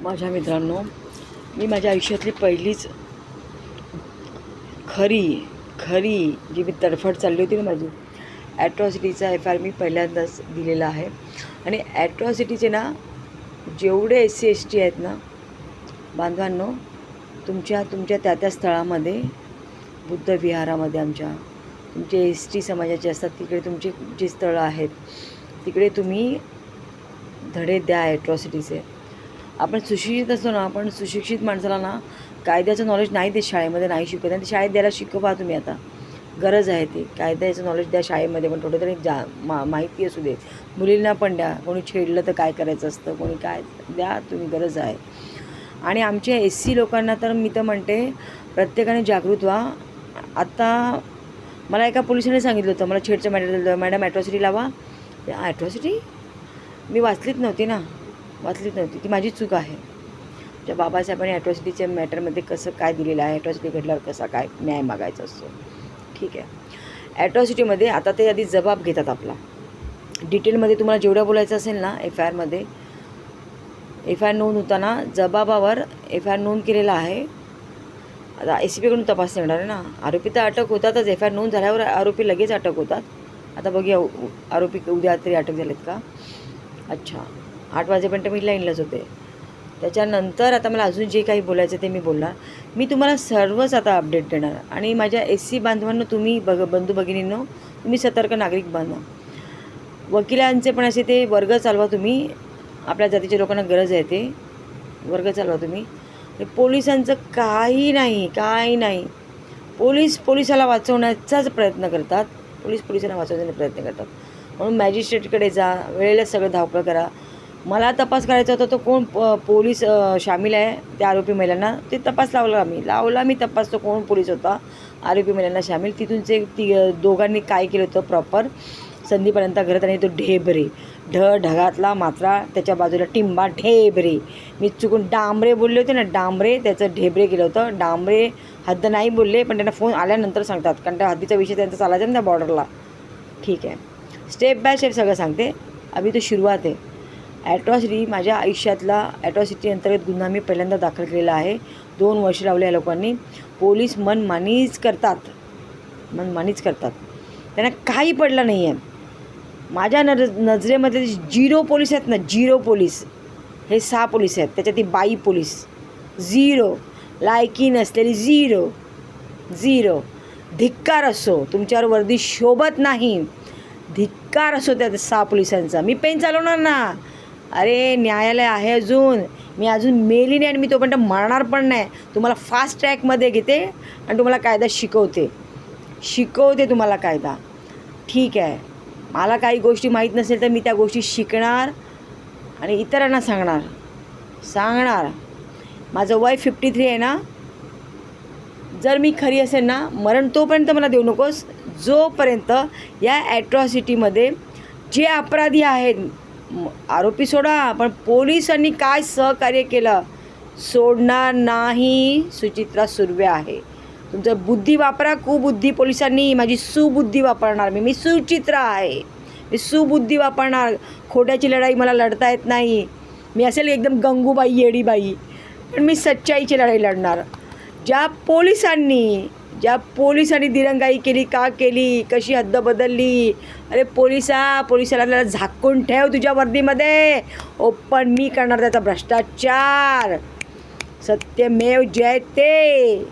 माझ्या मित्रांनो, मी माझ्या आयुष्यातली पहिलीच खरी जी मी तडफड चालली होती ना माझी, ॲट्रॉसिटीचा FIR मी पहिल्यांदाच दिलेला आहे. आणि ॲट्रॉसिटीचे ना जेवढे SC ST आहेत ना बांधवांनो, तुमच्या त्या स्थळामध्ये, बुद्ध विहारामध्ये आमच्या, तुमचे ST समाजाचे असतात तिकडे तुमचे जे स्थळं आहेत तिकडे तुम्ही धडे द्या ॲट्रॉसिटीचे. आपण सुशिक्षित असतो ना, आपण सुशिक्षित माणसाला ना कायद्याचं नॉलेज नाही देत, शाळेमध्ये नाही शिकवत. आणि ते शाळेत द्यायला शिकवा तुम्ही. आता गरज आहे ते कायद्याचं नॉलेज द्या शाळेमध्ये, पण थोडं तरी माहिती असू दे. मुलींना पण द्या. कोणी छेडलं तर काय करायचं असतं, कोणी काय द्या तुम्ही, गरज आहे. आणि आमच्या SC लोकांना तर मी तर म्हणते प्रत्येकाने जागृत व्हा. आता मला एका पोलिसाने सांगितलं होतं, मला छेडचं मॅडम ॲट्रॉसिटी लावा. ॲट्रॉसिटी मी वाचलीच नव्हती, ती माझी चूक आहे. त्या बाबासाहेबांनी ॲट्रॉसिटीच्या मॅटरमध्ये कसं काय दिलेलं आहे, ॲट्रॉसिटी घडल्यावर कसा काय न्याय मागायचा असतो. ठीक आहे. ॲट्रॉसिटीमध्ये आता ते आधी जबाब घेतात आपला. डिटेलमध्ये तुम्हाला जेवढं बोलायचं असेल ना FIRमध्ये, FIR नोंद होताना जबाबावर FIR नोंद केलेला आहे. आता ACPकडून तपास येणार आहे ना. आरोपी तर अटक होतातच. FIR नोंद झाल्यावर आरोपी लगेच अटक होतात. आता बघूया आरोपी उद्या तरी अटक झालेत का. अच्छा, 8 वाजेपर्यंत मी लाईनलाच होते. त्याच्यानंतर आता मला अजून जे काही बोलायचं ते मी बोलणार. मी तुम्हाला सर्वच आता अपडेट देणार. आणि माझ्या SC बांधवांनो, तुम्ही बंधू भगिनींनो, तुम्ही सतर्क नागरिक बना. वकिलांचे पण असे ते वर्ग चालवा तुम्ही. आपल्या जातीच्या लोकांना गरज आहे ते वर्ग चालवा तुम्ही. पोलिसांचं काही नाही. पोलिसाला वाचवण्याचाच प्रयत्न करतात. पोलिसांना वाचवण्याचा प्रयत्न करतात. म्हणून मॅजिस्ट्रेटकडे जा, वेळेला सगळं धावपळ करा. मला तपास करायचा होता, तो कोण पोलीस सामील आहे त्या आरोपी महिलांना, ते तपास लावला मी तपास, तो कोण पोलीस होता आरोपी महिलांना सामील. तिथूनचे दोघांनी काय केलं होतं प्रॉपर संधीपर्यंत घरात. आणि तो ढेबरे ढगातला मात्रा, त्याच्या बाजूला टिंबा, ढेबरे. मी चुकून डांबरे बोलले होते ना, डांबरे, त्याचं ढेबरे केलं होतं. डांबरे हद्द नाही बोलले, पण त्यांना फोन आल्यानंतर सांगतात, कारण त्या हद्दीचा विषय त्यांचा चालायचा ना त्या बॉर्डरला. ठीक आहे, स्टेप बाय स्टेप सगळं सांगते. अभी तो सुरुवात आहे. ॲट्रॉसिटी माझ्या आयुष्यातला ॲट्रॉसिटी अंतर्गत गुन्हा मी पहिल्यांदा दाखल केलेला आहे. 2 वर्ष लावले या लोकांनी. पोलीस मनमानीच करतात. त्यांना काही पडलं नाही आहे. माझ्या नजरेमध्ये 0 पोलीस आहेत ना, 0 पोलीस. हे 6 पोलीस आहेत, त्याच्यात ती बाई पोलीस 0, लायकी नसलेली 0. धिक्कार असो, तुमच्यावर वर्दी शोभत नाही, धिक्कार असो त्या 6 पोलिसांचा. मी पेन चालवणार ना. अरे न्यायालय आहे अजून, मी अजून मेली नाही आणि मी तोपर्यंत मरणार पण नाही. तुम्हाला फास्ट ट्रॅकमध्ये घेते आणि तुम्हाला कायदा शिकवते तुम्हाला कायदा. ठीक आहे, मला काही गोष्टी माहीत नसेल तर मी त्या गोष्टी शिकणार आणि इतरांना सांगणार. माझं वय 53 आहे ना. जर मी खरी असेल ना, मरण तोपर्यंत मला देऊ नकोस, जोपर्यंत या ॲट्रॉसिटीमध्ये जे अपराधी आहेत, आरोपी सोडा, पण पोलिसांनी काय सहकार्य केलं सोडणार नाही. सुचित्रा सुर्वे आहे. तुमचं बुद्धी वापरा, कुबुद्धी पोलिसांनी. माझी सुबुद्धी वापरणार मी सुचित्रा आहे. मी सुबुद्धी वापरणार. खोट्याची लढाई मला लढता येत नाही. मी असेल एकदम गंगूबाई, येडीबाई, पण मी सच्चाईची लढाई लढणार. ज्या पोलिसांनी दिरंगाई केली, का केली, कशी हद्द बदलली. अरे पोलिसाला झाकून ठेव तुझ्या वर्दीमध्ये. पण मी करणार त्याचा भ्रष्टाचार. सत्यमेव जयते.